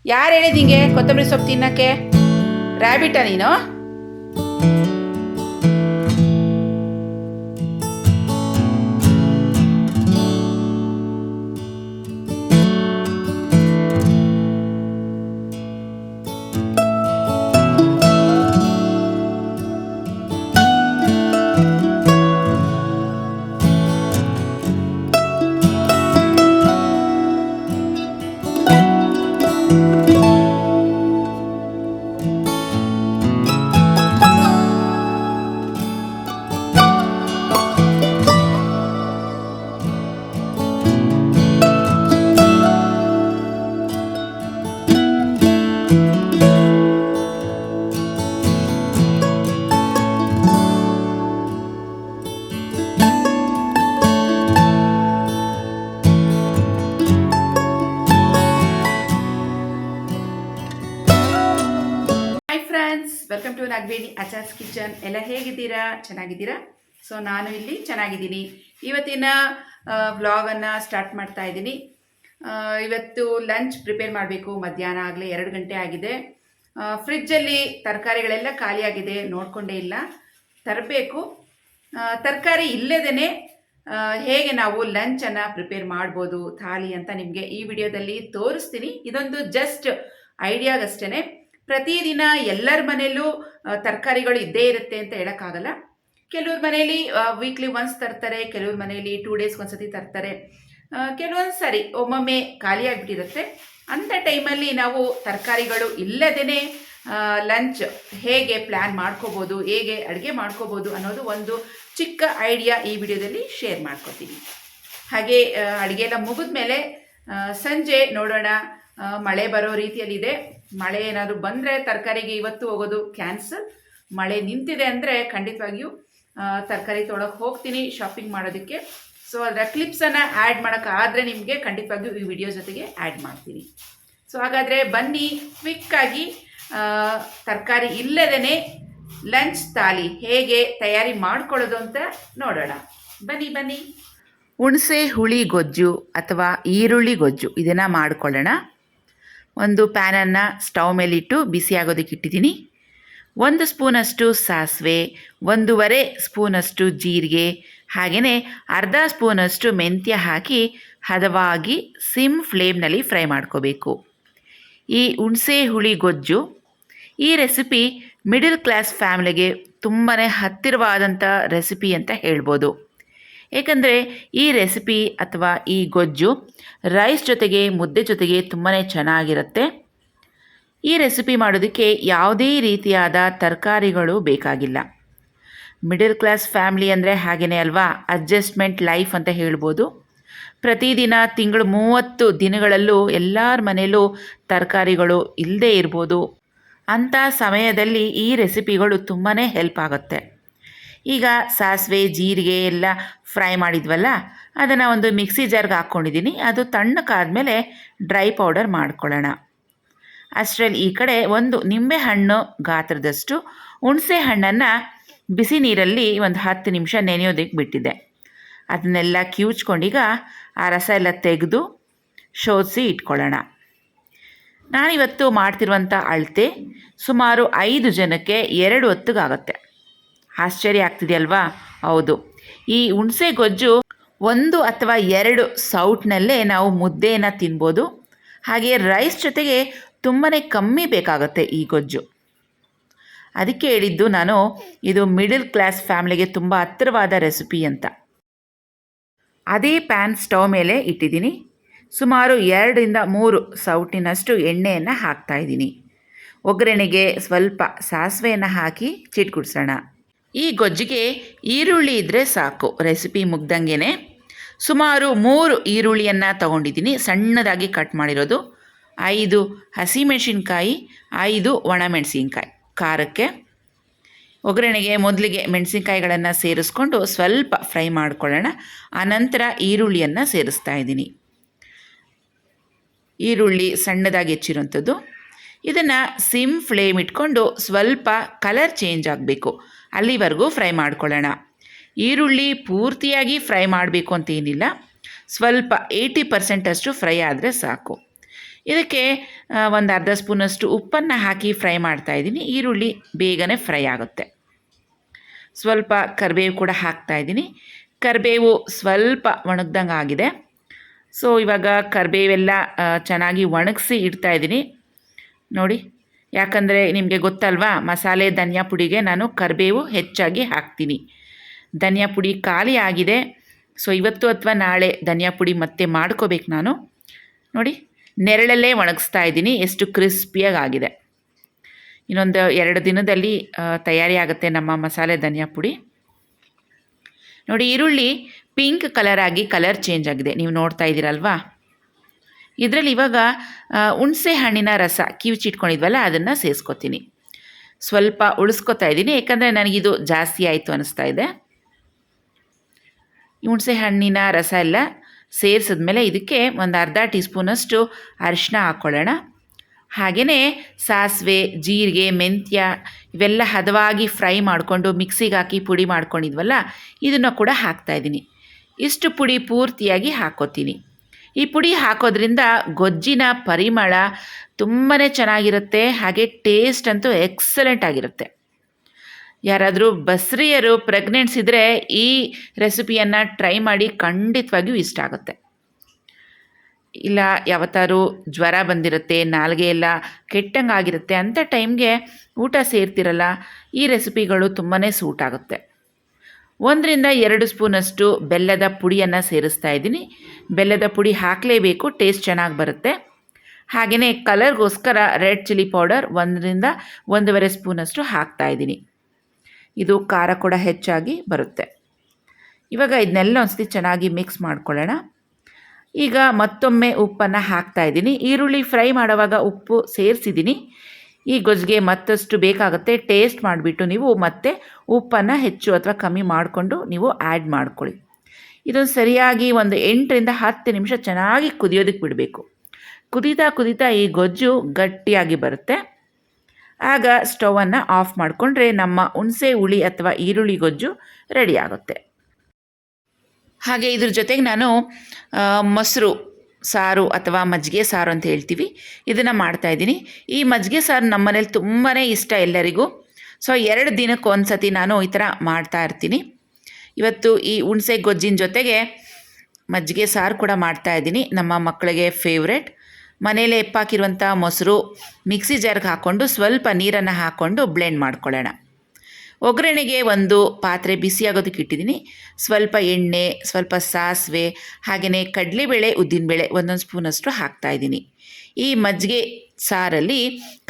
ಯಾರು ಹೇಳಿದಿಂಗೆ ಕೊತ್ತಂಬರಿ ಸೊಪ್ಪು ತಿನ್ನಕ್ಕೆ? ರ್ಯಾಬಿಟಾ ನೀನು? Welcome to Nagaveni Achar's kitchen. ಎಲ್ಲ ಹೇಗಿದ್ದೀರಾ? ಚೆನ್ನಾಗಿದ್ದೀರಾ? ಸೊ ನಾನು ಇಲ್ಲಿ ಚೆನ್ನಾಗಿದ್ದೀನಿ. ಇವತ್ತಿನ ವ್ಲಾಗನ್ನು ಸ್ಟಾರ್ಟ್ ಮಾಡ್ತಾ ಇದ್ದೀನಿ. ಇವತ್ತು ಲಂಚ್ ಪ್ರಿಪೇರ್ ಮಾಡಬೇಕು. ಮಧ್ಯಾಹ್ನ ಆಗಲೇ 2 ಗಂಟೆ ಆಗಿದೆ. ಫ್ರಿಜ್ಜಲ್ಲಿ ತರಕಾರಿಗಳೆಲ್ಲ ಖಾಲಿಯಾಗಿದೆ, ನೋಡಿಕೊಂಡೇ ಇಲ್ಲ, ತರಬೇಕು. ತರಕಾರಿ ಇಲ್ಲದೇ ಹೇಗೆ ನಾವು ಲಂಚನ್ನು ಪ್ರಿಪೇರ್ ಮಾಡ್ಬೋದು ಥಾಲಿ ಅಂತ ನಿಮಗೆ ಈ ವಿಡಿಯೋದಲ್ಲಿ ತೋರಿಸ್ತೀನಿ. ಇದೊಂದು ಜಸ್ಟ್ ಐಡಿಯಾಗಷ್ಟೇ. ಪ್ರತಿದಿನ ಎಲ್ಲರ ಮನೆಯಲ್ಲೂ ತರಕಾರಿಗಳು ಇದ್ದೇ ಇರುತ್ತೆ ಅಂತ ಹೇಳೋಕ್ಕಾಗಲ್ಲ. ಕೆಲವ್ರ ಮನೆಯಲ್ಲಿ ವೀಕ್ಲಿ ಒನ್ಸ್ ತರ್ತಾರೆ, ಕೆಲವ್ರ ಮನೆಯಲ್ಲಿ 2 ಡೇಸ್ಗೆ ಒಂದ್ಸತಿ ತರ್ತಾರೆ, ಕೆಲವೊಂದು ಸರಿ ಒಮ್ಮೊಮ್ಮೆ ಖಾಲಿಯಾಗಿಬಿಟ್ಟಿರುತ್ತೆ. ಅಂಥ ಟೈಮಲ್ಲಿ ನಾವು ತರಕಾರಿಗಳು ಇಲ್ಲದೇ ಲಂಚ್ ಹೇಗೆ ಪ್ಲ್ಯಾನ್ ಮಾಡ್ಕೋಬೋದು, ಹೇಗೆ ಅಡುಗೆ ಮಾಡ್ಕೋಬೋದು ಅನ್ನೋದು ಒಂದು ಚಿಕ್ಕ ಐಡಿಯಾ ಈ ವಿಡಿಯೋದಲ್ಲಿ ಶೇರ್ ಮಾಡ್ಕೊತೀನಿ. ಹಾಗೆ ಅಡುಗೆ ಎಲ್ಲ ಮುಗಿದ ಮೇಲೆ ಸಂಜೆ ನೋಡೋಣ. ಮಳೆ ಬರೋ ರೀತಿಯಲ್ಲಿದೆ. ಮಳೆ ಏನಾದರೂ ಬಂದರೆ ತರಕಾರಿಗೆ ಇವತ್ತು ಹೋಗೋದು ಕ್ಯಾನ್ಸಲ್. ಮಳೆ ನಿಂತಿದೆ ಅಂದರೆ ಖಂಡಿತವಾಗಿಯೂ ತರಕಾರಿ ತೊಗೊಳಕ್ಕೆ ಹೋಗ್ತೀನಿ ಶಾಪಿಂಗ್ ಮಾಡೋದಕ್ಕೆ. ಸೊ ಅದರ ಕ್ಲಿಪ್ಸನ್ನು ಆ್ಯಡ್ ಮಾಡೋಕ್ಕಾದರೆ ನಿಮಗೆ ಖಂಡಿತವಾಗಿಯೂ ಈ ವಿಡಿಯೋ ಜೊತೆಗೆ ಆ್ಯಡ್ ಮಾಡ್ತೀನಿ. ಸೊ ಹಾಗಾದರೆ ಬನ್ನಿ, ಕ್ವಿಕ್ಕಾಗಿ ತರಕಾರಿ ಇಲ್ಲದೇ ಲಂಚ್ ಥಾಲಿ ಹೇಗೆ ತಯಾರಿ ಮಾಡ್ಕೊಳ್ಳೋದು ಅಂತ ನೋಡೋಣ. ಬನ್ನಿ. ಹುಣಸೆ ಹುಳಿ ಗೊಜ್ಜು ಅಥವಾ ಈರುಳ್ಳಿ ಗೊಜ್ಜು ಇದನ್ನು ಮಾಡ್ಕೊಳ್ಳೋಣ. ಒಂದು ಪ್ಯಾನನ್ನು ಸ್ಟವ್ ಮೇಲಿಟ್ಟು ಬಿಸಿ ಆಗೋದಕ್ಕೆ ಇಟ್ಟಿದ್ದೀನಿ. 1 ಸ್ಪೂನಷ್ಟು ಸಾಸಿವೆ, 1.5 ಸ್ಪೂನಷ್ಟು ಜೀರಿಗೆ, ಹಾಗೆಯೇ ಅರ್ಧ ಸ್ಪೂನಷ್ಟು ಮೆಂತ್ಯ ಹಾಕಿ ಹದವಾಗಿ ಸಿಮ್ ಫ್ಲೇಮ್ನಲ್ಲಿ ಫ್ರೈ ಮಾಡ್ಕೋಬೇಕು. ಈ ಹುಣಸೆ ಹುಳಿ ಗೊಜ್ಜು, ಈ ರೆಸಿಪಿ ಮಿಡಲ್ ಕ್ಲಾಸ್ ಫ್ಯಾಮಿಲಿಗೆ ತುಂಬಾ ಹತ್ತಿರವಾದಂಥ ರೆಸಿಪಿ ಅಂತ ಹೇಳ್ಬೋದು. ಏಕೆಂದರೆ ಈ ರೆಸಿಪಿ ಅಥವಾ ಈ ಗೊಜ್ಜು ರೈಸ್ ಜೊತೆಗೆ, ಮುದ್ದೆ ಜೊತೆಗೆ ತುಂಬಾ ಚೆನ್ನಾಗಿರುತ್ತೆ. ಈ ರೆಸಿಪಿ ಮಾಡೋದಕ್ಕೆ ಯಾವುದೇ ರೀತಿಯಾದ ತರಕಾರಿಗಳು ಬೇಕಾಗಿಲ್ಲ. ಮಿಡಲ್ ಕ್ಲಾಸ್ ಫ್ಯಾಮಿಲಿ ಅಂದರೆ ಹಾಗೆಯೇ ಅಲ್ವಾ, ಅಡ್ಜಸ್ಟ್ಮೆಂಟ್ ಲೈಫ್ ಅಂತ ಹೇಳ್ಬೋದು. ಪ್ರತಿದಿನ ತಿಂಗಳು 30 ದಿನಗಳಲ್ಲೂ ಎಲ್ಲರ ಮನೆಯಲ್ಲೂ ತರಕಾರಿಗಳು ಇಲ್ಲದೇ ಇರ್ಬೋದು. ಅಂಥ ಸಮಯದಲ್ಲಿ ಈ ರೆಸಿಪಿಗಳು ತುಂಬಾ ಹೆಲ್ಪ್ ಆಗುತ್ತೆ. ಈಗ ಸಾಸಿವೆ ಜೀರಿಗೆ ಎಲ್ಲ ಫ್ರೈ ಮಾಡಿದ್ವಲ್ಲ, ಅದನ್ನು ಒಂದು ಮಿಕ್ಸಿ ಜಾರ್ಗೆ ಹಾಕ್ಕೊಂಡಿದ್ದೀನಿ. ಅದು ತಣ್ಣಕ್ಕಾದಮೇಲೆ ಡ್ರೈ ಪೌಡರ್ ಮಾಡ್ಕೊಳ್ಳೋಣ. ಅಷ್ಟರಲ್ಲಿ ಈ ಕಡೆ ಒಂದು ನಿಂಬೆಹಣ್ಣು ಗಾತ್ರದಷ್ಟು ಹುಣಸೆ ಹಣ್ಣನ್ನು ಬಿಸಿ ನೀರಲ್ಲಿ ಒಂದು 10 ನಿಮಿಷ ನೆನೆಯೋದಕ್ಕೆ ಬಿಟ್ಟಿದ್ದೆ. ಅದನ್ನೆಲ್ಲ ಕಿವುಚ್ಕೊಂಡೀಗ ಆ ರಸ ಎಲ್ಲ ತೆಗೆದು ಶೋಧಿಸಿ ಇಟ್ಕೊಳ್ಳೋಣ. ನಾನಿವತ್ತು ಮಾಡ್ತಿರುವಂಥ ಅಳತೆ ಸುಮಾರು 5 ಜನಕ್ಕೆ 2 ಹೊತ್ತಿಗಾಗುತ್ತೆ. ಆಶ್ಚರ್ಯ ಆಗ್ತಿದೆಯಲ್ವಾ? ಹೌದು, ಈ ಹುಣಸೆ ಗೊಜ್ಜು 1 ಅಥವಾ 2 ಸೌಟ್ನಲ್ಲೇ ನಾವು ಮುದ್ದೆಯನ್ನು ತಿನ್ಬೋದು. ಹಾಗೆ ರೈಸ್ ಜೊತೆಗೆ ತುಂಬಾ ಕಮ್ಮಿ ಬೇಕಾಗುತ್ತೆ ಈ ಗೊಜ್ಜು. ಅದಕ್ಕೆ ಹೇಳಿದ್ದು ನಾನು ಇದು ಮಿಡಲ್ ಕ್ಲಾಸ್ ಫ್ಯಾಮಿಲಿಗೆ ತುಂಬ ಹತ್ತಿರವಾದ ರೆಸಿಪಿ ಅಂತ. ಅದೇ ಪ್ಯಾನ್ ಸ್ಟವ್ ಮೇಲೆ ಇಟ್ಟಿದ್ದೀನಿ. ಸುಮಾರು 2 ರಿಂದ 3 ಸೌಟಿನಷ್ಟು ಎಣ್ಣೆಯನ್ನು ಹಾಕ್ತಾಯಿದ್ದೀನಿ. ಒಗ್ಗರಣೆಗೆ ಸ್ವಲ್ಪ ಸಾಸಿವೆಯನ್ನು ಹಾಕಿ ಚಿಟ್ಕುಡ್ಸೋಣ. ಈ ಗೊಜ್ಜಿಗೆ ಈರುಳ್ಳಿ ಇದ್ದರೆ ಸಾಕು, ರೆಸಿಪಿ ಮುಗ್ದಂಗೆ. ಸುಮಾರು 3 ಈರುಳ್ಳಿಯನ್ನು ತೊಗೊಂಡಿದ್ದೀನಿ, ಸಣ್ಣದಾಗಿ ಕಟ್ ಮಾಡಿರೋದು. 5 ಹಸಿಮೆಣಸಿನ್ಕಾಯಿ, 5 ಒಣಮೆಣಸಿನ್ಕಾಯಿ ಖಾರಕ್ಕೆ. ಒಗ್ಗರಣೆಗೆ ಮೊದಲಿಗೆ ಮೆಣಸಿನ್ಕಾಯಿಗಳನ್ನು ಸೇರಿಸ್ಕೊಂಡು ಸ್ವಲ್ಪ ಫ್ರೈ ಮಾಡ್ಕೊಳ್ಳೋಣ. ಆನಂತರ ಈರುಳ್ಳಿಯನ್ನು ಸೇರಿಸ್ತಾ ಇದ್ದೀನಿ. ಈರುಳ್ಳಿ ಸಣ್ಣದಾಗಿ ಹೆಚ್ಚಿರೋಂಥದ್ದು. ಇದನ್ನು ಸಿಮ್ ಫ್ಲೇಮ್ ಇಟ್ಕೊಂಡು ಸ್ವಲ್ಪ ಕಲರ್ ಚೇಂಜ್ ಆಗಬೇಕು, ಅಲ್ಲಿವರೆಗೂ ಫ್ರೈ ಮಾಡ್ಕೊಳ್ಳೋಣ. ಈರುಳ್ಳಿ ಪೂರ್ತಿಯಾಗಿ ಫ್ರೈ ಮಾಡಬೇಕು ಅಂತೇನಿಲ್ಲ, ಸ್ವಲ್ಪ 80% ಫ್ರೈ ಆದರೆ ಸಾಕು. ಇದಕ್ಕೆ ಒಂದು ಅರ್ಧ ಸ್ಪೂನಷ್ಟು ಉಪ್ಪನ್ನು ಹಾಕಿ ಫ್ರೈ ಮಾಡ್ತಾಯಿದ್ದೀನಿ. ಈರುಳ್ಳಿ ಬೇಗನೆ ಫ್ರೈ ಆಗುತ್ತೆ. ಸ್ವಲ್ಪ ಕರಿಬೇವು ಕೂಡ ಹಾಕ್ತಾಯಿದ್ದೀನಿ. ಕರಿಬೇವು ಸ್ವಲ್ಪ ಒಣಗ್ದಂಗೆ ಆಗಿದೆ. ಸೊ ಇವಾಗ ಕರಿಬೇವೆಲ್ಲ ಚೆನ್ನಾಗಿ ಒಣಗಿಸಿ ಇಡ್ತಾಯಿದ್ದೀನಿ ನೋಡಿ. ಯಾಕಂದರೆ ನಿಮಗೆ ಗೊತ್ತಲ್ವಾ, ಮಸಾಲೆ ಧನಿಯಾ ಪುಡಿಗೆ ನಾನು ಕರಿಬೇವು ಹೆಚ್ಚಾಗಿ ಹಾಕ್ತೀನಿ. ಧನಿಯಾ ಪುಡಿ ಖಾಲಿ ಆಗಿದೆ. ಸೊ ಇವತ್ತು ಅಥವಾ ನಾಳೆ ಧನಿಯಾ ಪುಡಿ ಮತ್ತೆ ಮಾಡ್ಕೋಬೇಕು ನಾನು. ನೋಡಿ, ನೆರಳಲ್ಲೇ ಒಣಗಿಸ್ತಾ ಇದ್ದೀನಿ. ಎಷ್ಟು ಕ್ರಿಸ್ಪಿಯಾಗಿ ಆಗಿದೆ. ಇನ್ನೊಂದು 2 ದಿನದಲ್ಲಿ ತಯಾರಿ ಆಗುತ್ತೆ ನಮ್ಮ ಮಸಾಲೆ ಧನಿಯಾ ಪುಡಿ. ನೋಡಿ, ಈರುಳ್ಳಿ ಪಿಂಕ್ ಕಲರ್ ಆಗಿ ಕಲರ್ ಚೇಂಜ್ ಆಗಿದೆ, ನೀವು ನೋಡ್ತಾ ಇದ್ದೀರಲ್ವಾ. ಇದರಲ್ಲಿ ಇವಾಗ ಹುಣಸೆ ಹಣ್ಣಿನ ರಸ ಕಿವುಚಿಟ್ಕೊಂಡಿದ್ವಲ್ಲ ಅದನ್ನು ಸೇರಿಸ್ಕೊತೀನಿ. ಸ್ವಲ್ಪ ಉಳಿಸ್ಕೊತಾ ಇದ್ದೀನಿ, ಯಾಕಂದರೆ ನನಗಿದು ಜಾಸ್ತಿ ಆಯಿತು ಅನ್ನಿಸ್ತಾ ಇದೆ. ಹುಣಸೆ ಹಣ್ಣಿನ ರಸ ಎಲ್ಲ ಸೇರಿಸಿದ್ಮೇಲೆ ಇದಕ್ಕೆ ಒಂದು ಅರ್ಧ ಟೀ ಸ್ಪೂನಷ್ಟು ಅರಿಶಿನ ಹಾಕ್ಕೊಳ್ಳೋಣ. ಹಾಗೆಯೇ ಸಾಸಿವೆ, ಜೀರಿಗೆ, ಮೆಂತ್ಯ ಇವೆಲ್ಲ ಹದವಾಗಿ ಫ್ರೈ ಮಾಡಿಕೊಂಡು ಮಿಕ್ಸಿಗೆ ಹಾಕಿ ಪುಡಿ ಮಾಡ್ಕೊಂಡಿದ್ವಲ್ಲ ಇದನ್ನು ಕೂಡ ಹಾಕ್ತಾಯಿದ್ದೀನಿ. ಇಷ್ಟು ಪುಡಿ ಪೂರ್ತಿಯಾಗಿ ಹಾಕ್ಕೋತೀನಿ. ಈ ಪುಡಿ ಹಾಕೋದ್ರಿಂದ ಗೊಜ್ಜಿನ ಪರಿಮಳ ತುಂಬಾ ಚೆನ್ನಾಗಿರುತ್ತೆ. ಹಾಗೆ ಟೇಸ್ಟ್ ಅಂತೂ ಎಕ್ಸಲೆಂಟ್ ಆಗಿರುತ್ತೆ. ಯಾರಾದರೂ ಬಸ್ರಿಯರು ಪ್ರೆಗ್ನೆಂಟ್ಸ್ ಇದ್ದರೆ ಈ ರೆಸಿಪಿಯನ್ನು ಟ್ರೈ ಮಾಡಿ, ಖಂಡಿತವಾಗಿಯೂ ಇಷ್ಟ ಆಗುತ್ತೆ. ಇಲ್ಲ ಯಾವತ್ತಾರು ಜ್ವರ ಬಂದಿರುತ್ತೆ, ನಾಲಿಗೆ ಎಲ್ಲ ಕೆಟ್ಟಂಗೆ ಆಗಿರುತ್ತೆ ಅಂಥ ಟೈಮ್ಗೆ ಊಟ ಸೇರ್ತಿರಲ್ಲ, ಈ ರೆಸಿಪಿಗಳು ತುಂಬಾ ಸೂಟ್ ಆಗುತ್ತೆ. 1-2 ಸ್ಪೂನಷ್ಟು ಬೆಲ್ಲದ ಪುಡಿಯನ್ನು ಸೇರಿಸ್ತಾ ಇದ್ದೀನಿ. ಬೆಲ್ಲದ ಪುಡಿ ಹಾಕಲೇಬೇಕು, ಟೇಸ್ಟ್ ಚೆನ್ನಾಗಿ ಬರುತ್ತೆ. ಹಾಗೆಯೇ ಕಲರ್ಗೋಸ್ಕರ ರೆಡ್ ಚಿಲ್ಲಿ ಪೌಡರ್ 1-1.5 ಸ್ಪೂನಷ್ಟು ಹಾಕ್ತಾಯಿದ್ದೀನಿ. ಇದು ಖಾರ ಕೂಡ ಹೆಚ್ಚಾಗಿ ಬರುತ್ತೆ. ಇವಾಗ ಇದನ್ನೆಲ್ಲ ಒಂದ್ಸತಿ ಚೆನ್ನಾಗಿ ಮಿಕ್ಸ್ ಮಾಡ್ಕೊಳ್ಳೋಣ. ಈಗ ಮತ್ತೊಮ್ಮೆ ಉಪ್ಪನ್ನು ಹಾಕ್ತಾಯಿದ್ದೀನಿ. ಈರುಳ್ಳಿ ಫ್ರೈ ಮಾಡುವಾಗ ಉಪ್ಪು ಸೇರಿಸಿದ್ದೀನಿ. ಈ ಗೊಜ್ಜಿಗೆ ಮತ್ತಷ್ಟು ಬೇಕಾಗುತ್ತೆ. ಟೇಸ್ಟ್ ಮಾಡಿಬಿಟ್ಟು ನೀವು ಮತ್ತೆ ಉಪ್ಪನ್ನು ಹೆಚ್ಚು ಅಥವಾ ಕಮ್ಮಿ ಮಾಡಿಕೊಂಡು ನೀವು ಆ್ಯಡ್ ಮಾಡ್ಕೊಳ್ಳಿ. ಇದೊಂದು ಸರಿಯಾಗಿ ಒಂದು 8-10 ನಿಮಿಷ ಚೆನ್ನಾಗಿ ಕುದಿಯೋದಕ್ಕೆ ಬಿಡಬೇಕು. ಕುದೀತಾ ಈ ಗೊಜ್ಜು ಗಟ್ಟಿಯಾಗಿ ಬರುತ್ತೆ. ಆಗ ಸ್ಟವನ್ನು ಆಫ್ ಮಾಡಿಕೊಂಡ್ರೆ ನಮ್ಮ ಹುಣಸೆ ಹುಳಿ ಅಥವಾ ಈರುಳ್ಳಿ ಗೊಜ್ಜು ರೆಡಿ ಆಗುತ್ತೆ. ಹಾಗೆ ಇದ್ರ ಜೊತೆಗೆ ನಾನು ಮೊಸರು ಸಾರು ಅಥವಾ ಮಜ್ಜಿಗೆ ಸಾರು ಅಂತ ಹೇಳ್ತೀವಿ, ಇದನ್ನು ಮಾಡ್ತಾಯಿದ್ದೀನಿ. ಈ ಮಜ್ಜಿಗೆ ಸಾರು ನಮ್ಮ ಮನೇಲಿ ತುಂಬಾ ಇಷ್ಟ ಎಲ್ಲರಿಗೂ. ಸೊ 2 ದಿನಕ್ಕೆ ಒಂದು ಸತಿ ನಾನು ಈ ಥರ ಮಾಡ್ತಾಯಿರ್ತೀನಿ. ಇವತ್ತು ಈ ಹುಣಸೆ ಗೊಜ್ಜಿನ ಜೊತೆಗೆ ಮಜ್ಜಿಗೆ ಸಾರು ಕೂಡ ಮಾಡ್ತಾಯಿದ್ದೀನಿ. ನಮ್ಮ ಮಕ್ಕಳಿಗೆ ಫೇವ್ರೆಟ್. ಮನೇಲೆ ಎಪ್ಪಾಕಿರುವಂಥ ಮೊಸರು ಮಿಕ್ಸಿ ಜಾರ್ಗೆ ಹಾಕ್ಕೊಂಡು ಸ್ವಲ್ಪ ನೀರನ್ನು ಹಾಕ್ಕೊಂಡು ಬ್ಲೆಂಡ್ ಮಾಡ್ಕೊಳ್ಳೋಣ. ಒಗ್ಗರಣೆಗೆ ಒಂದು ಪಾತ್ರೆ ಬಿಸಿಯಾಗೋದಕ್ಕೆ ಇಟ್ಟಿದ್ದೀನಿ. ಸ್ವಲ್ಪ ಎಣ್ಣೆ, ಸ್ವಲ್ಪ ಸಾಸಿವೆ, ಹಾಗೆಯೇ ಕಡಲೆಬೇಳೆ, ಉದ್ದಿನಬೇಳೆ 1 ಸ್ಪೂನಷ್ಟು ಹಾಕ್ತಾಯಿದ್ದೀನಿ. ಈ ಮಜ್ಜಿಗೆ ಸಾರಲ್ಲಿ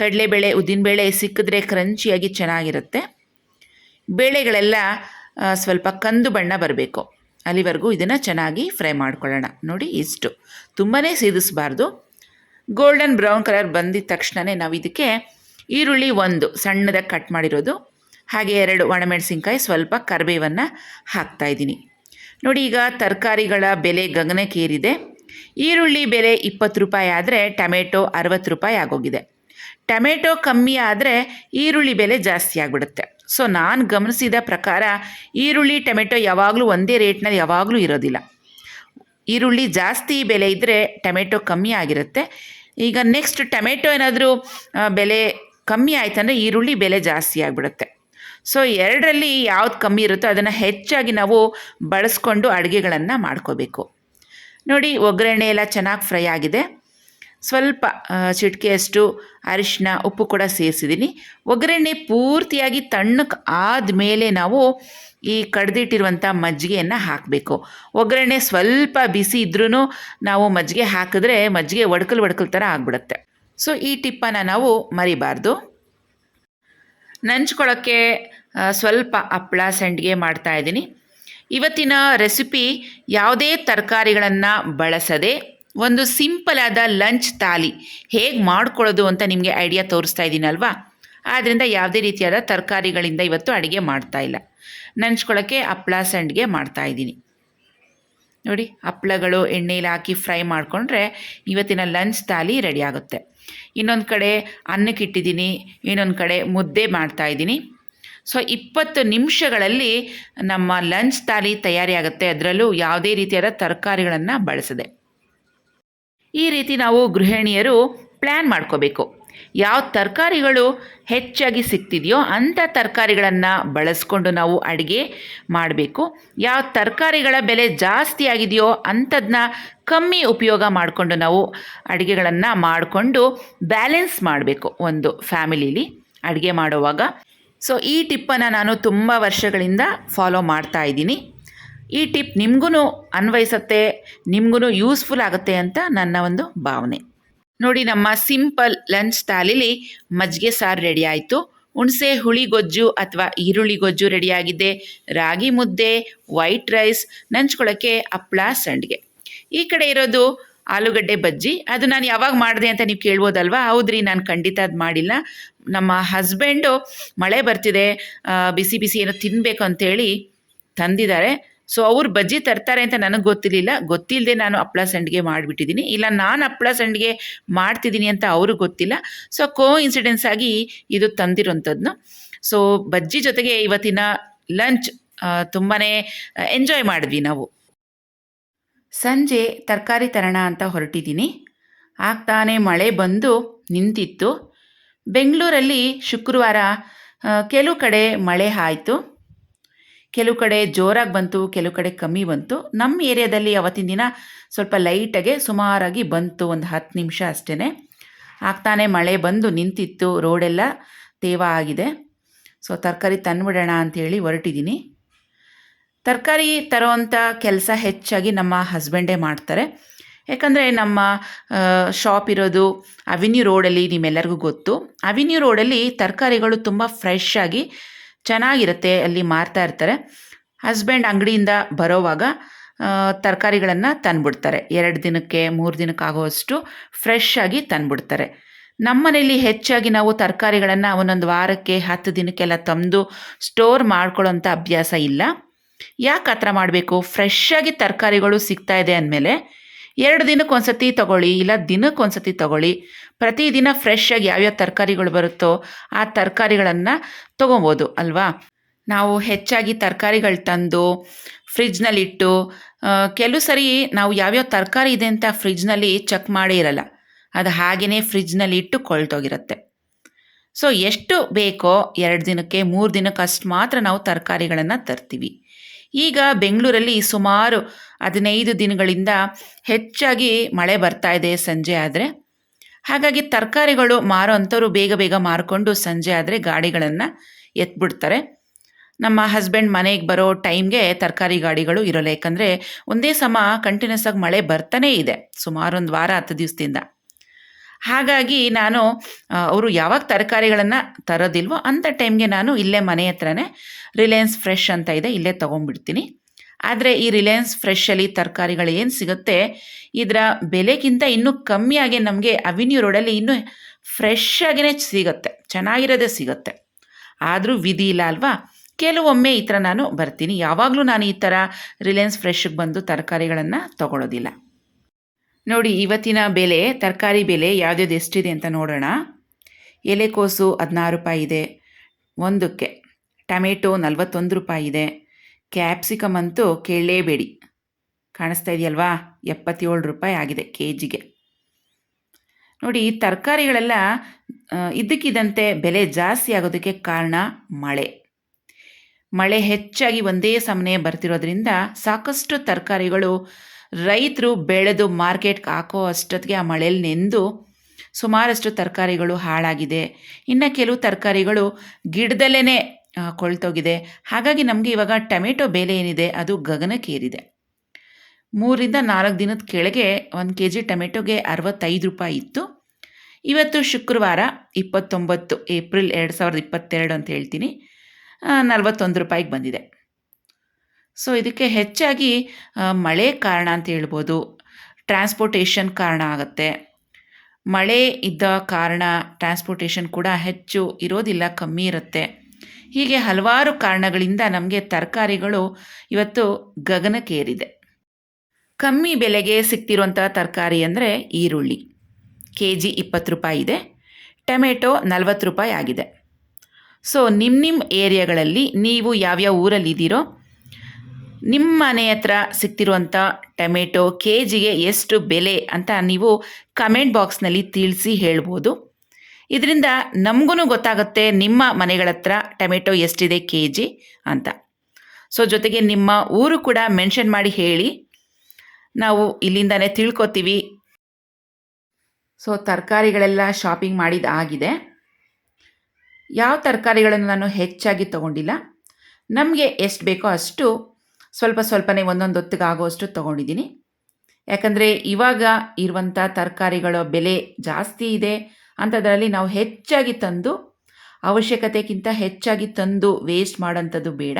ಕಡಲೆಬೇಳೆ, ಉದ್ದಿನಬೇಳೆ ಸಿಕ್ಕಿದ್ರೆ ಕ್ರಂಚಿಯಾಗಿ ಚೆನ್ನಾಗಿರುತ್ತೆ. ಬೇಳೆಗಳೆಲ್ಲ ಸ್ವಲ್ಪ ಕಂದು ಬಣ್ಣ ಬರಬೇಕು, ಅಲ್ಲಿವರೆಗೂ ಇದನ್ನು ಚೆನ್ನಾಗಿ ಫ್ರೈ ಮಾಡ್ಕೊಳ್ಳೋಣ. ನೋಡಿ, ಇಷ್ಟು ತುಂಬಾ ಸೇದಿಸಬಾರ್ದು. ಗೋಲ್ಡನ್ ಬ್ರೌನ್ ಕಲರ್ ಬಂದಿದ ತಕ್ಷಣವೇ ನಾವು ಇದಕ್ಕೆ ಈರುಳ್ಳಿ 1 ಸಣ್ಣದಾಗಿ ಕಟ್ ಮಾಡಿರೋದು, ಹಾಗೆ 2 ಒಣಮೆಣಸಿನ್ಕಾಯಿ, ಸ್ವಲ್ಪ ಕರಿಬೇವನ್ನು ಹಾಕ್ತಾಯಿದ್ದೀನಿ. ನೋಡಿ, ಈಗ ತರಕಾರಿಗಳ ಬೆಲೆ ಗಗನಕ್ಕೇರಿದೆ. ಈರುಳ್ಳಿ ಬೆಲೆ 20 ರೂಪಾಯಿ ಆದರೆ ಟೊಮೆಟೊ 60 ರೂಪಾಯಿ ಆಗೋಗಿದೆ. ಟೊಮೆಟೊ ಕಮ್ಮಿ ಆದರೆ ಈರುಳ್ಳಿ ಬೆಲೆ ಜಾಸ್ತಿ ಆಗಿಬಿಡುತ್ತೆ. ಸೊ ನಾನು ಗಮನಿಸಿದ ಪ್ರಕಾರ ಈರುಳ್ಳಿ ಟೊಮೆಟೊ ಯಾವಾಗಲೂ ಒಂದೇ ರೇಟ್ನಲ್ಲಿ ಯಾವಾಗಲೂ ಇರೋದಿಲ್ಲ. ಈರುಳ್ಳಿ ಜಾಸ್ತಿ ಬೆಲೆ ಇದ್ದರೆ ಟೊಮೆಟೊ ಕಮ್ಮಿ ಆಗಿರುತ್ತೆ. ಈಗ ನೆಕ್ಸ್ಟ್ ಟೊಮೆಟೊ ಏನಾದರೂ ಬೆಲೆ ಕಮ್ಮಿ ಆಯ್ತಂದರೆ ಈರುಳ್ಳಿ ಬೆಲೆ ಜಾಸ್ತಿ ಆಗಿಬಿಡುತ್ತೆ. ಸೊ 2ರಲ್ಲಿ ಯಾವ್ದು ಕಮ್ಮಿ ಇರುತ್ತೋ ಅದನ್ನು ಹೆಚ್ಚಾಗಿ ನಾವು ಬಳಸ್ಕೊಂಡು ಅಡುಗೆಗಳನ್ನು ಮಾಡ್ಕೋಬೇಕು. ನೋಡಿ, ಒಗ್ಗರಣೆ ಎಲ್ಲ ಚೆನ್ನಾಗಿ ಫ್ರೈ ಆಗಿದೆ. ಸ್ವಲ್ಪ ಚಿಟಿಕೆಯಷ್ಟು ಅರಿಶಿನ, ಉಪ್ಪು ಕೂಡ ಸೇರಿಸಿದ್ದೀನಿ. ಒಗ್ಗರಣೆ ಪೂರ್ತಿಯಾಗಿ ತಣ್ಣಕ್ಕೆ ಆದಮೇಲೆ ನಾವು ಈ ಕಡ್ದಿಟ್ಟಿರುವಂಥ ಮಜ್ಜಿಗೆಯನ್ನು ಹಾಕಬೇಕು. ಒಗ್ಗರಣೆ ಸ್ವಲ್ಪ ಬಿಸಿ ಇದ್ರೂ ನಾವು ಮಜ್ಜಿಗೆ ಹಾಕಿದ್ರೆ ಮಜ್ಜಿಗೆ ಒಡ್ಕಲ್ ಥರ ಆಗಿಬಿಡುತ್ತೆ. ಸೊ ಈ ಟಿಪ್ಪನ್ನು ನಾವು ಮರಿಬಾರ್ದು. ನಂಚ್ಕೊಳ್ಳೋಕ್ಕೆ ಸ್ವಲ್ಪ ಹಪ್ಪಳ ಸಂಡಿಗೆ ಮಾಡ್ತಾಯಿದ್ದೀನಿ. ಇವತ್ತಿನ ರೆಸಿಪಿ ಯಾವುದೇ ತರಕಾರಿಗಳನ್ನು ಬಳಸದೆ ಒಂದು ಸಿಂಪಲಾದ ಲಂಚ್ ಥಾಲಿ ಹೇಗೆ ಮಾಡ್ಕೊಳ್ಳೋದು ಅಂತ ನಿಮಗೆ ಐಡಿಯಾ ತೋರಿಸ್ತಾ ಇದ್ದೀನಲ್ವಾ. ಆದ್ದರಿಂದ ಯಾವುದೇ ರೀತಿಯಾದ ತರಕಾರಿಗಳಿಂದ ಇವತ್ತು ಅಡುಗೆ ಮಾಡ್ತಾಯಿಲ್ಲ. ನಂಚ್ಕೊಳ್ಳೋಕ್ಕೆ ಹಪ್ಪಳ ಸಂಡಿಗೆ ಮಾಡ್ತಾಯಿದ್ದೀನಿ. ನೋಡಿ, ಹಪ್ಪಳಗಳು ಎಣ್ಣೆಯಲ್ಲಿ ಹಾಕಿ ಫ್ರೈ ಮಾಡಿಕೊಂಡ್ರೆ ಇವತ್ತಿನ ಲಂಚ್ ಥಾಲಿ ರೆಡಿ ಆಗುತ್ತೆ. ಇನ್ನೊಂದು ಕಡೆ ಅನ್ನಕ್ಕೆ ಇಟ್ಟಿದ್ದೀನಿ, ಇನ್ನೊಂದು ಕಡೆ ಮುದ್ದೆ ಮಾಡ್ತಾಯಿದ್ದೀನಿ. ಸೊ 20 ನಿಮಿಷಗಳಲ್ಲಿ ನಮ್ಮ ಲಂಚ್ ಥಾಲಿ ತಯಾರಿ ಆಗುತ್ತೆ, ಅದರಲ್ಲೂ ಯಾವುದೇ ರೀತಿಯಾದ ತರಕಾರಿಗಳನ್ನು ಬಳಸದೆ. ಈ ರೀತಿ ನಾವು ಗೃಹಿಣಿಯರು ಪ್ಲ್ಯಾನ್ ಮಾಡ್ಕೋಬೇಕು. ಯಾವ ತರಕಾರಿಗಳು ಹೆಚ್ಚಾಗಿ ಸಿಗ್ತಿದೆಯೋ ಅಂಥ ತರಕಾರಿಗಳನ್ನು ಬಳಸ್ಕೊಂಡು ನಾವು ಅಡುಗೆ ಮಾಡಬೇಕು. ಯಾವ ತರಕಾರಿಗಳ ಬೆಲೆ ಜಾಸ್ತಿ ಆಗಿದೆಯೋ ಅಂಥದನ್ನ ಕಮ್ಮಿ ಉಪಯೋಗ ಮಾಡಿಕೊಂಡು ನಾವು ಅಡುಗೆಗಳನ್ನು ಮಾಡಿಕೊಂಡು ಬ್ಯಾಲೆನ್ಸ್ ಮಾಡಬೇಕು ಒಂದು ಫ್ಯಾಮಿಲೀಲಿ ಅಡುಗೆ ಮಾಡುವಾಗ. ಸೊ ಈ ಟಿಪ್ಪನ್ನು ನಾನು ತುಂಬ ವರ್ಷಗಳಿಂದ ಫಾಲೋ ಮಾಡ್ತಾ ಇದ್ದೀನಿ. ಈ ಟಿಪ್ ನಿಮಗೂ ಅನ್ವಯಿಸುತ್ತೆ, ನಿಮಗೂ ಯೂಸ್ಫುಲ್ ಆಗುತ್ತೆ ಅಂತ ನನ್ನ ಒಂದು ಭಾವನೆ. ನೋಡಿ, ನಮ್ಮ ಸಿಂಪಲ್ ಲಂಚ್ ಥಾಲಿಲಿ ಮಜ್ಜಿಗೆ ಸಾರು ರೆಡಿ ಆಯಿತು, ಹುಣಸೆ ಹುಳಿ ಗೊಜ್ಜು ಅಥವಾ ಈರುಳ್ಳಿ ಗೊಜ್ಜು ರೆಡಿಯಾಗಿದೆ, ರಾಗಿ ಮುದ್ದೆ, ವೈಟ್ ರೈಸ್, ನಂಚ್ಕೊಳ್ಳೋಕ್ಕೆ ಹಪ್ಪಳ ಸಂಡಿಗೆ. ಈ ಕಡೆ ಇರೋದು ಆಲೂಗಡ್ಡೆ ಬಜ್ಜಿ. ಅದು ನಾನು ಯಾವಾಗ ಮಾಡಿದೆ ಅಂತ ನೀವು ಕೇಳ್ಬೋದಲ್ವಾ? ಹೌದ್ರಿ, ನಾನು ಖಂಡಿತ ಅದು ಮಾಡಿಲ್ಲ. ನಮ್ಮ ಹಸ್ಬೆಂಡು ಮಳೆ ಬರ್ತಿದೆ, ಬಿಸಿ ಬಿಸಿ ಏನೋ ತಿನ್ನಬೇಕು ಅಂತೇಳಿ ತಂದಿದ್ದಾರೆ. ಸೊ ಅವ್ರು ಬಜ್ಜಿ ತರ್ತಾರೆ ಅಂತ ನನಗೆ ಗೊತ್ತಿಲ್ಲದೆ ನಾನು ಹಪ್ಪಳ ಸಂಡಿಗೆ ಮಾಡಿಬಿಟ್ಟಿದ್ದೀನಿ. ಇಲ್ಲ, ನಾನು ಹಪ್ಪಳ ಸಂಡಿಗೆ ಮಾಡ್ತಿದ್ದೀನಿ ಅಂತ ಅವ್ರಿಗೆ ಗೊತ್ತಿಲ್ಲ. ಸೊ ಇನ್ಸಿಡೆನ್ಸ್ ಆಗಿ ಇದು ತಂದಿರೋಂಥದ್ದು. ಸೊ ಬಜ್ಜಿ ಜೊತೆಗೆ ಇವತ್ತಿನ ಲಂಚ್ ತುಂಬಾ ಎಂಜಾಯ್ ಮಾಡಿದ್ವಿ ನಾವು. ಸಂಜೆ ತರಕಾರಿ ತರೋಣ ಅಂತ ಹೊರಟಿದ್ದೀನಿ. ಆಗ್ತಾನೆ ಮಳೆ ಬಂದು ನಿಂತಿತ್ತು. ಬೆಂಗಳೂರಲ್ಲಿ ಶುಕ್ರವಾರ ಕೆಲವು ಕಡೆ ಮಳೆ ಆಯಿತು, ಕೆಲವು ಕಡೆ ಜೋರಾಗಿ ಬಂತು, ಕೆಲವು ಕಡೆ ಕಮ್ಮಿ ಬಂತು. ನಮ್ಮ ಏರಿಯಾದಲ್ಲಿ ಅವತ್ತಿನ ದಿನ ಸ್ವಲ್ಪ ಲೈಟಾಗೆ ಸುಮಾರಾಗಿ ಬಂತು, ಒಂದು 10 ನಿಮಿಷ ಅಷ್ಟೇ. ಆಗ್ತಾನೆ ಮಳೆ ಬಂದು ನಿಂತಿತ್ತು, ರೋಡೆಲ್ಲ ತೇವ ಆಗಿದೆ. ಸೊ ತರಕಾರಿ ತಂದುಬಿಡೋಣ ಅಂಥೇಳಿ ಹೊರಟಿದ್ದೀನಿ. ತರಕಾರಿ ತರೋವಂಥ ಕೆಲಸ ಹೆಚ್ಚಾಗಿ ನಮ್ಮ ಹಸ್ಬೆಂಡೇ ಮಾಡ್ತಾರೆ. ಯಾಕಂದರೆ ನಮ್ಮ ಶಾಪ್ ಇರೋದು ಅವೆನ್ಯೂ ರೋಡಲ್ಲಿ, ನಿಮ್ಮೆಲ್ಲರಿಗೂ ಗೊತ್ತು. ಅವೆನ್ಯೂ ರೋಡಲ್ಲಿ ತರಕಾರಿಗಳು ತುಂಬ ಫ್ರೆಶ್ ಆಗಿ ಚೆನ್ನಾಗಿರುತ್ತೆ, ಅಲ್ಲಿ ಮಾರ್ತಾ ಇರ್ತಾರೆ. ಹಸ್ಬೆಂಡ್ ಅಂಗಡಿಯಿಂದ ಬರೋವಾಗ ತರಕಾರಿಗಳನ್ನು ತಂದುಬಿಡ್ತಾರೆ. 2 ದಿನಕ್ಕೆ 3 ದಿನಕ್ಕೆ ಆಗೋವಷ್ಟು ಫ್ರೆಶ್ ಆಗಿ ತಂದುಬಿಡ್ತಾರೆ. ನಮ್ಮ ಮನೇಲಿ ಹೆಚ್ಚಾಗಿ ನಾವು ತರಕಾರಿಗಳನ್ನು ಒಂದೊಂದು ವಾರಕ್ಕೆ 10 ದಿನಕ್ಕೆಲ್ಲ ತಂದು ಸ್ಟೋರ್ ಮಾಡ್ಕೊಳ್ಳೋಂಥ ಅಭ್ಯಾಸ ಇಲ್ಲ. ಯಾಕೆ ಆ ಥರ ಮಾಡಬೇಕು? ಫ್ರೆಶ್ ಆಗಿ ತರಕಾರಿಗಳು ಸಿಗ್ತಾ ಇದೆ ಅಂದಮೇಲೆ 2 ದಿನಕ್ಕೆ ಒಂದ್ಸತಿ ತೊಗೊಳ್ಳಿ, ಇಲ್ಲ ದಿನಕ್ಕೆ ಒಂದ್ಸತಿ ತೊಗೊಳ್ಳಿ. ಪ್ರತಿದಿನ ಫ್ರೆಶ್ ಆಗಿ ಯಾವ್ಯಾವ ತರಕಾರಿಗಳು ಬರುತ್ತೋ ಆ ತರಕಾರಿಗಳನ್ನು ತೊಗೊಬೋದು ಅಲ್ವಾ? ನಾವು ಹೆಚ್ಚಾಗಿ ತರಕಾರಿಗಳು ತಂದು ಫ್ರಿಜ್ನಲ್ಲಿಟ್ಟು, ಕೆಲವು ಸರಿ ನಾವು ಯಾವ್ಯಾವ ತರಕಾರಿ ಇದೆ ಅಂತ ಫ್ರಿಜ್ನಲ್ಲಿ ಚೆಕ್ ಮಾಡೇ ಇರಲ್ಲ, ಅದು ಹಾಗೆಯೇ ಫ್ರಿಜ್ನಲ್ಲಿ ಇಟ್ಟು ಕೊಳ್ತೋಗಿರುತ್ತೆ. ಸೊ ಎಷ್ಟು ಬೇಕೋ 2 ದಿನಕ್ಕೆ 3 ದಿನಕ್ಕೆ ಅಷ್ಟು ಮಾತ್ರ ನಾವು ತರಕಾರಿಗಳನ್ನು ತರ್ತೀವಿ. ಈಗ ಬೆಂಗಳೂರಲ್ಲಿ ಸುಮಾರು 15 ದಿನಗಳಿಂದ ಹೆಚ್ಚಾಗಿ ಮಳೆ ಬರ್ತಾ ಇದೆ ಸಂಜೆ ಆದರೆ. ಹಾಗಾಗಿ ತರಕಾರಿಗಳು ಮಾರೋ ಅಂಥವ್ರು ಬೇಗ ಬೇಗ ಮಾರಿಕೊಂಡು ಸಂಜೆ ಆದರೆ ಗಾಡಿಗಳನ್ನು ಎತ್ಬಿಡ್ತಾರೆ. ನಮ್ಮ ಹಸ್ಬೆಂಡ್ ಮನೆಗೆ ಬರೋ ಟೈಮ್ಗೆ ತರಕಾರಿ ಗಾಡಿಗಳು ಇರೋಲ್ಲ, ಯಾಕಂದರೆ ಒಂದೇ ಸಮ ಕಂಟಿನ್ಯೂಸ್ ಆಗಿ ಮಳೆ ಬರ್ತಾನೇ ಇದೆ ಸುಮಾರು 1 ವಾರ 10 ದಿವಸದಿಂದ. ಹಾಗಾಗಿ ನಾನು ಅವರು ಯಾವಾಗ ತರಕಾರಿಗಳನ್ನು ತರೋದಿಲ್ವೋ ಅಂಥ ಟೈಮ್ಗೆ ನಾನು ಇಲ್ಲೇ ಮನೆ ಹತ್ರನೇ ರಿಲಯನ್ಸ್ ಫ್ರೆಶ್ ಅಂತ ಇದೆ, ಇಲ್ಲೇ ತೊಗೊಂಡ್ಬಿಡ್ತೀನಿ. ಆದರೆ ಈ ರಿಲಯನ್ಸ್ ಫ್ರೆಶಲ್ಲಿ ತರಕಾರಿಗಳು ಏನು ಸಿಗುತ್ತೆ, ಇದರ ಬೆಲೆಗಿಂತ ಇನ್ನೂ ಕಮ್ಮಿಯಾಗಿ ನಮಗೆ ಅವೆನ್ಯೂ ರೋಡಲ್ಲಿ ಇನ್ನೂ ಫ್ರೆಶ್ ಆಗಿಯೇ ಸಿಗುತ್ತೆ, ಚೆನ್ನಾಗಿರೋದೇ ಸಿಗುತ್ತೆ. ಆದರೂ ವಿಧಿ ಇಲ್ಲ ಅಲ್ವಾ? ಕೆಲವೊಮ್ಮೆ ಈ ಥರ ನಾನು ಬರ್ತೀನಿ. ಯಾವಾಗಲೂ ನಾನು ಈ ಥರ ರಿಲಯನ್ಸ್ ಫ್ರೆಶ್ಗೆ ಬಂದು ತರಕಾರಿಗಳನ್ನು ತೊಗೊಳ್ಳೋದಿಲ್ಲ. ನೋಡಿ, ಇವತ್ತಿನ ಬೆಲೆ, ತರಕಾರಿ ಬೆಲೆ ಯಾವ್ದ್ಯಾವ್ದು ಎಷ್ಟಿದೆ ಅಂತ ನೋಡೋಣ. ಎಲೆಕೋಸು 16 ರೂಪಾಯಿ ಇದೆ ಒಂದಕ್ಕೆ, ಟೊಮೆಟೊ 41 ರೂಪಾಯಿ ಇದೆ, ಕ್ಯಾಪ್ಸಿಕಮ್ ಅಂತೂ ಕೇಳಲೇಬೇಡಿ, ಕಾಣಿಸ್ತಾ ಇದೆಯಲ್ವಾ, 77 ರೂಪಾಯಿ ಆಗಿದೆ ಕೆಜಿಗೆ. ನೋಡಿ, ತರಕಾರಿಗಳೆಲ್ಲ ಇದ್ದಕ್ಕಿದ್ದಂತೆ ಬೆಲೆ ಜಾಸ್ತಿ ಆಗೋದಕ್ಕೆ ಕಾರಣ ಮಳೆ ಹೆಚ್ಚಾಗಿ ಒಂದೇ ಸಮನೆ ಬರ್ತಿರೋದ್ರಿಂದ ಸಾಕಷ್ಟು ತರಕಾರಿಗಳು ರೈತರು ಬೆಳೆದು ಮಾರ್ಕೆಟ್ಗೆ ಹಾಕೋ ಅಷ್ಟೊತ್ತಿಗೆ ಆ ಮಳೆಯಲ್ಲಿ ನೆಂದು ಸುಮಾರಷ್ಟು ತರಕಾರಿಗಳು ಹಾಳಾಗಿದೆ. ಇನ್ನು ಕೆಲವು ತರಕಾರಿಗಳು ಗಿಡದಲ್ಲೇ ಕೊಳ್ತೋಗಿದೆ. ಹಾಗಾಗಿ ನಮಗೆ ಇವಾಗ ಟೊಮೆಟೊ ಬೆಲೆ ಏನಿದೆ ಅದು ಗಗನಕ್ಕೇರಿದೆ. 3ರಿಂದ 4 ದಿನದ ಕೆಳಗೆ 1 kg ಟೊಮೆಟೊಗೆ 65 ರೂಪಾಯಿ ಇತ್ತು. ಇವತ್ತು ಶುಕ್ರವಾರ 29 ಏಪ್ರಿಲ್ 2022 ಅಂತ ಹೇಳ್ತೀನಿ, 41 ರೂಪಾಯಿಗೆ ಬಂದಿದೆ. ಸೊ ಇದಕ್ಕೆ ಹೆಚ್ಚಾಗಿ ಮಳೆ ಕಾರಣ ಅಂತ ಹೇಳ್ಬೋದು, ಟ್ರಾನ್ಸ್ಪೋರ್ಟೇಷನ್ ಕಾರಣ ಆಗುತ್ತೆ. ಮಳೆ ಇದ್ದ ಕಾರಣ ಟ್ರಾನ್ಸ್ಪೋರ್ಟೇಷನ್ ಕೂಡ ಹೆಚ್ಚು ಇರೋದಿಲ್ಲ, ಕಮ್ಮಿ ಇರುತ್ತೆ. ಹೀಗೆ ಹಲವಾರು ಕಾರಣಗಳಿಂದ ನಮಗೆ ತರಕಾರಿಗಳು ಇವತ್ತು ಗಗನಕ್ಕೇರಿದೆ. ಕಮ್ಮಿ ಬೆಲೆಗೆ ಸಿಗ್ತಿರುವಂಥ ತರಕಾರಿ ಅಂದರೆ ಈರುಳ್ಳಿ kg 20 ರೂಪಾಯಿ ಇದೆ, ಟೊಮೆಟೊ 40 ರೂಪಾಯಿ ಆಗಿದೆ. ಸೊ ನಿಮ್ಮ ಏರಿಯಾಗಳಲ್ಲಿ ನೀವು ಯಾವ್ಯಾವ ಊರಲ್ಲಿದ್ದೀರೋ ನಿಮ್ಮ ಮನೆ ಹತ್ರ ಸಿಗ್ತಿರುವಂಥ ಟೊಮೆಟೊ ಕೆ ಜಿಗೆ ಎಷ್ಟು ಬೆಲೆ ಅಂತ ನೀವು ಕಮೆಂಟ್ ಬಾಕ್ಸ್ನಲ್ಲಿ ತಿಳಿಸಿ ಹೇಳ್ಬೋದು. ಇದರಿಂದ ನಮಗೂ ಗೊತ್ತಾಗುತ್ತೆ ನಿಮ್ಮ ಮನೆಗಳ ಹತ್ರ ಟೊಮೆಟೊ ಎಷ್ಟಿದೆ ಕೆ ಜಿ ಅಂತ. ಸೊ ಜೊತೆಗೆ ನಿಮ್ಮ ಊರು ಕೂಡ ಮೆನ್ಷನ್ ಮಾಡಿ ಹೇಳಿ, ನಾವು ಇಲ್ಲಿಂದನೇ ತಿಳ್ಕೊತೀವಿ. So ತರಕಾರಿಗಳೆಲ್ಲ shopping ಮಾಡಿದ್ದಾಗಿದೆ. ಯಾವ ತರಕಾರಿಗಳನ್ನು ನಾನು ಹೆಚ್ಚಾಗಿ ತೊಗೊಂಡಿಲ್ಲ, ನಮಗೆ ಎಷ್ಟು ಬೇಕೋ ಅಷ್ಟು ಸ್ವಲ್ಪನೇ ಒಂದೊಂದು ಹೊತ್ತಿಗೆ ಆಗೋಷ್ಟು ತೊಗೊಂಡಿದ್ದೀನಿ. ಯಾಕಂದರೆ ಇವಾಗ ಇರುವಂಥ ತರಕಾರಿಗಳ ಬೆಲೆ ಜಾಸ್ತಿ ಇದೆ ಅಂಥದ್ರಲ್ಲಿ ನಾವು ಹೆಚ್ಚಾಗಿ ತಂದು ಅವಶ್ಯಕತೆಗಿಂತ ಹೆಚ್ಚಾಗಿ ತಂದು ವೇಸ್ಟ್ ಮಾಡೋಂಥದ್ದು ಬೇಡ.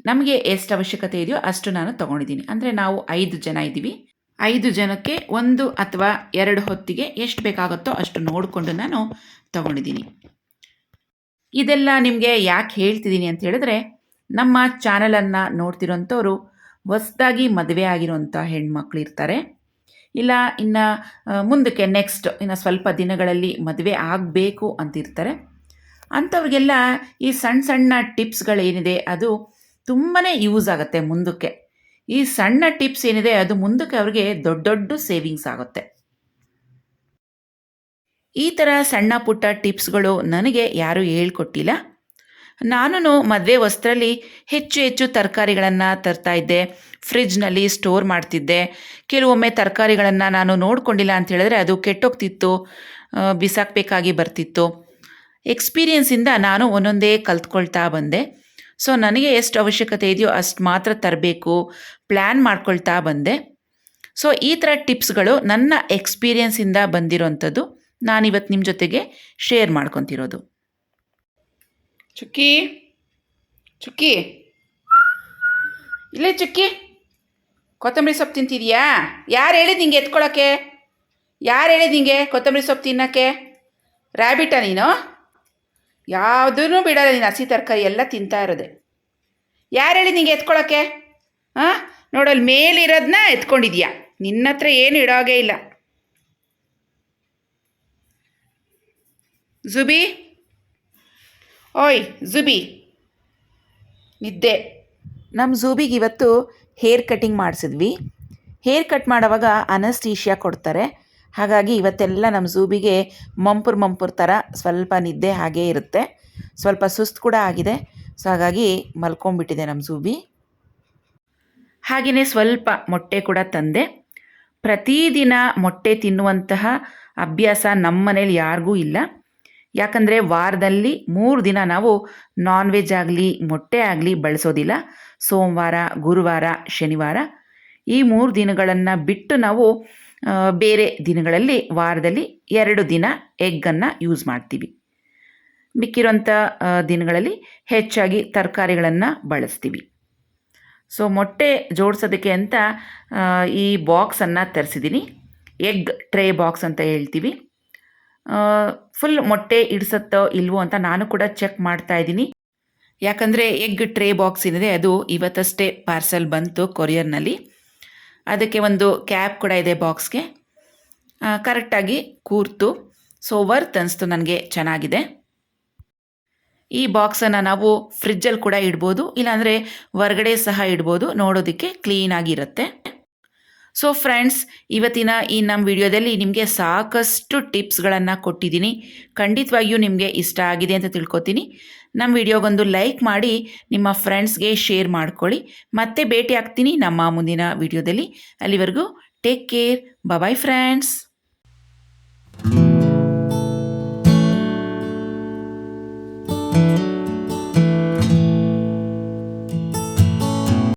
ನಮಗೆ ಎಷ್ಟು ಅವಶ್ಯಕತೆ ಇದೆಯೋ ಅಷ್ಟು ನಾನು ತೊಗೊಂಡಿದ್ದೀನಿ. ಅಂದರೆ ನಾವು 5 ಜನ ಇದ್ದೀವಿ. 5 ಜನಕ್ಕೆ 1 ಅಥವಾ 2 ಹೊತ್ತಿಗೆ ಎಷ್ಟು ಬೇಕಾಗುತ್ತೋ ಅಷ್ಟು ನೋಡಿಕೊಂಡು ನಾನು ತೊಗೊಂಡಿದ್ದೀನಿ. ಇದೆಲ್ಲ ನಿಮಗೆ ಯಾಕೆ ಹೇಳ್ತಿದ್ದೀನಿ ಅಂತ ಹೇಳಿದ್ರೆ, ನಮ್ಮ ಚಾನಲನ್ನು ನೋಡ್ತಿರೋಂಥವ್ರು ಹೊಸದಾಗಿ ಮದುವೆ ಆಗಿರೋಂಥ ಹೆಣ್ಮಕ್ಳು ಇರ್ತಾರೆ, ಇಲ್ಲ ಇನ್ನು ಮುಂದಕ್ಕೆ ನೆಕ್ಸ್ಟ್ ಇನ್ನು ಸ್ವಲ್ಪ ದಿನಗಳಲ್ಲಿ ಮದುವೆ ಆಗಬೇಕು ಅಂತಿರ್ತಾರೆ. ಅಂಥವ್ರಿಗೆಲ್ಲ ಈ ಸಣ್ಣ ಸಣ್ಣ ಟಿಪ್ಸ್ಗಳೇನಿದೆ ಅದು ತುಂಬಾ ಯೂಸ್ ಆಗುತ್ತೆ ಮುಂದಕ್ಕೆ. ಈ ಸಣ್ಣ ಟಿಪ್ಸ್ ಏನಿದೆ ಅದು ಮುಂದಕ್ಕೆ ಅವ್ರಿಗೆ ದೊಡ್ಡ ದೊಡ್ಡ ಸೇವಿಂಗ್ಸ್ ಆಗುತ್ತೆ. ಈ ಥರ ಸಣ್ಣ ಪುಟ್ಟ ಟಿಪ್ಸ್ಗಳು ನನಗೆ ಯಾರೂ ಹೇಳ್ಕೊಟ್ಟಿಲ್ಲ. ನಾನು ಮದುವೆ ವಸ್ತ್ರಲ್ಲಿ ಹೆಚ್ಚು ತರಕಾರಿಗಳನ್ನು ತರ್ತಾಯಿದ್ದೆ, ಫ್ರಿಜ್ನಲ್ಲಿ ಸ್ಟೋರ್ ಮಾಡ್ತಿದ್ದೆ. ಕೆಲವೊಮ್ಮೆ ತರಕಾರಿಗಳನ್ನು ನಾನು ನೋಡ್ಕೊಂಡಿಲ್ಲ ಅಂತ ಹೇಳಿದ್ರೆ ಅದು ಕೆಟ್ಟೋಗ್ತಿತ್ತು, ಬಿಸಾಕಬೇಕಾಗಿ ಬರ್ತಿತ್ತು. ಎಕ್ಸ್ಪೀರಿಯೆನ್ಸಿಂದ ನಾನು ಒಂದೊಂದೇ ಕಲ್ತ್ಕೊಳ್ತಾ ಬಂದೆ. ಸೊ ನನಗೆ ಎಷ್ಟು ಅವಶ್ಯಕತೆ ಇದೆಯೋ ಅಷ್ಟು ಮಾತ್ರ ತರಬೇಕು, ಪ್ಲ್ಯಾನ್ ಮಾಡ್ಕೊಳ್ತಾ ಬಂದೆ. ಸೊ ಈ ಥರ ಟಿಪ್ಸ್ಗಳು ನನ್ನ ಎಕ್ಸ್ಪೀರಿಯೆನ್ಸಿಂದ ಬಂದಿರೋಂಥದ್ದು ನಾನಿವತ್ತು ನಿಮ್ಮ ಜೊತೆಗೆ ಶೇರ್ ಮಾಡ್ಕೊತಿರೋದು. ಚುಕ್ಕಿ ಚುಕ್ಕಿ ಇಲ್ಲೇ ಚುಕ್ಕಿ, ಕೊತ್ತಂಬರಿ ಸೊಪ್ಪು ತಿಂತಿದೀಯಾ? ಯಾರು ಹೇಳಿದ್ದು ನಿಂಗೆ ಎತ್ಕೊಳ್ಳೋಕ್ಕೆ? ಯಾರು ಹೇಳಿದ್ದು ನಿಂಗೆ ಕೊತ್ತಂಬರಿ ಸೊಪ್ಪು ತಿನ್ನೋಕ್ಕೆ? ರ್ಯಾಬಿಟಾ ನೀನು? ಯಾವುದೂ ಬಿಡೋಲ್ಲ ನೀನು, ಹಸಿ ತರಕಾರಿ ಎಲ್ಲ ತಿಂತಾ ಇರೋದೆ. ಯಾರು ಹೇಳಿದ್ದು ನಿಂಗೆ ಎತ್ಕೊಳ್ಳೋಕ್ಕೆ? ಹಾಂ, ನೋಡಲ್ಲಿ ಮೇಲಿರೋದನ್ನ ಎತ್ಕೊಂಡಿದ್ಯಾ, ನಿನ್ನ ಹತ್ರ ಏನು ಇಡೋಗೇ ಇಲ್ಲ. ಜುಬಿ, ಓಯ್ ಜುಬಿ, ನಿದ್ದೆ. ನಮ್ಮ ಜೂಬಿಗೆ ಇವತ್ತು ಹೇರ್ ಕಟಿಂಗ್ ಮಾಡಿಸಿದ್ವಿ. ಹೇರ್ ಕಟ್ ಮಾಡೋವಾಗ ಅನಸ್ಟೀಷಿಯಾ ಕೊಡ್ತಾರೆ. ಹಾಗಾಗಿ ಇವತ್ತೆಲ್ಲ ನಮ್ಮ ಜೂಬಿಗೆ ಮಂಪುರ್ ಥರ ಸ್ವಲ್ಪ ನಿದ್ದೆ ಹಾಗೇ ಇರುತ್ತೆ. ಸ್ವಲ್ಪ ಸುಸ್ತು ಕೂಡ ಆಗಿದೆ. ಸೊ ಹಾಗಾಗಿ ಮಲ್ಕೊಂಡ್ಬಿಟ್ಟಿದೆ ನಮ್ಮ ಜೂಬಿ. ಹಾಗೆಯೇ ಸ್ವಲ್ಪ ಮೊಟ್ಟೆ ಕೂಡ ತಂದೆ. ಪ್ರತಿದಿನ ಮೊಟ್ಟೆ ತಿನ್ನುವಂತಹ ಅಭ್ಯಾಸ ನಮ್ಮ ಮನೇಲಿ ಯಾರಿಗೂ ಇಲ್ಲ. ಯಾಕಂದರೆ ವಾರದಲ್ಲಿ 3 ದಿನ ನಾವು ನಾನ್ ವೆಜ್ ಆಗಲಿ ಮೊಟ್ಟೆ ಆಗಲಿ ಬಳಸೋದಿಲ್ಲ. ಸೋಮವಾರ, ಗುರುವಾರ, ಶನಿವಾರ ಈ 3 ದಿನಗಳನ್ನು ಬಿಟ್ಟು ನಾವು ಬೇರೆ ದಿನಗಳಲ್ಲಿ ವಾರದಲ್ಲಿ 2 ದಿನ ಎಗ್ಗನ್ನು ಯೂಸ್ ಮಾಡ್ತೀವಿ. ಮಿಕ್ಕಿರೋಂಥ ದಿನಗಳಲ್ಲಿ ಹೆಚ್ಚಾಗಿ ತರಕಾರಿಗಳನ್ನು ಬಳಸ್ತೀವಿ. ಸೊ ಮೊಟ್ಟೆ ಜೋಡಿಸೋದಕ್ಕೆ ಅಂತ ಈ ಬಾಕ್ಸನ್ನು ತರಿಸಿದ್ದೀನಿ. ಎಗ್ ಟ್ರೇ ಬಾಕ್ಸ್ ಅಂತ ಹೇಳ್ತೀವಿ. ಫುಲ್ ಮೊಟ್ಟೆ ಇಡಿಸುತ್ತೋ ಇಲ್ವೋ ಅಂತ ನಾನು ಕೂಡ ಚೆಕ್ ಮಾಡ್ತಾಯಿದ್ದೀನಿ. ಯಾಕಂದರೆ ಎಗ್ ಟ್ರೇ ಬಾಕ್ಸ್ ಏನಿದೆ ಅದು ಇವತ್ತಷ್ಟೇ ಪಾರ್ಸೆಲ್ ಬಂತು ಕೊರಿಯರ್ನಲ್ಲಿ. ಅದಕ್ಕೆ ಒಂದು ಕ್ಯಾಪ್ ಕೂಡ ಇದೆ ಬಾಕ್ಸ್ಗೆ, ಕರೆಕ್ಟಾಗಿ ಕೂರ್ತು. ಸೊ ವರ್ತ್ ಅನಿಸ್ತು ನನಗೆ, ಚೆನ್ನಾಗಿದೆ. ಈ ಬಾಕ್ಸನ್ನು ನಾವು ಫ್ರಿಜ್ಜಲ್ಲಿ ಕೂಡ ಇಡ್ಬೋದು, ಇಲ್ಲಾಂದರೆ ಹೊರಗಡೆ ಸಹ ಇಡ್ಬೋದು, ನೋಡೋದಕ್ಕೆ ಕ್ಲೀನಾಗಿರುತ್ತೆ. ಸೊ ಫ್ರೆಂಡ್ಸ್, ಇವತ್ತಿನ ಈ ನಮ್ಮ ವಿಡಿಯೋದಲ್ಲಿ ನಿಮಗೆ ಸಾಕಷ್ಟು ಟಿಪ್ಸ್ಗಳನ್ನು ಕೊಟ್ಟಿದ್ದೀನಿ. ಖಂಡಿತವಾಗಿಯೂ ನಿಮಗೆ ಇಷ್ಟ ಆಗಿದೆ ಅಂತ ತಿಳ್ಕೊತೀನಿ. ನಮ್ಮ ವಿಡಿಯೋಗೊಂದು ಲೈಕ್ ಮಾಡಿ ನಿಮ್ಮ ಫ್ರೆಂಡ್ಸ್ಗೆ ಶೇರ್ ಮಾಡ್ಕೊಳ್ಳಿ. ಮತ್ತೆ ಭೇಟಿ ಆಗ್ತೀನಿ ನಮ್ಮ ಮುಂದಿನ ವಿಡಿಯೋದಲ್ಲಿ. ಅಲ್ಲಿವರೆಗೂ ಟೇಕ್ ಕೇರ್, ಬಾಯ್ ಫ್ರೆಂಡ್ಸ್.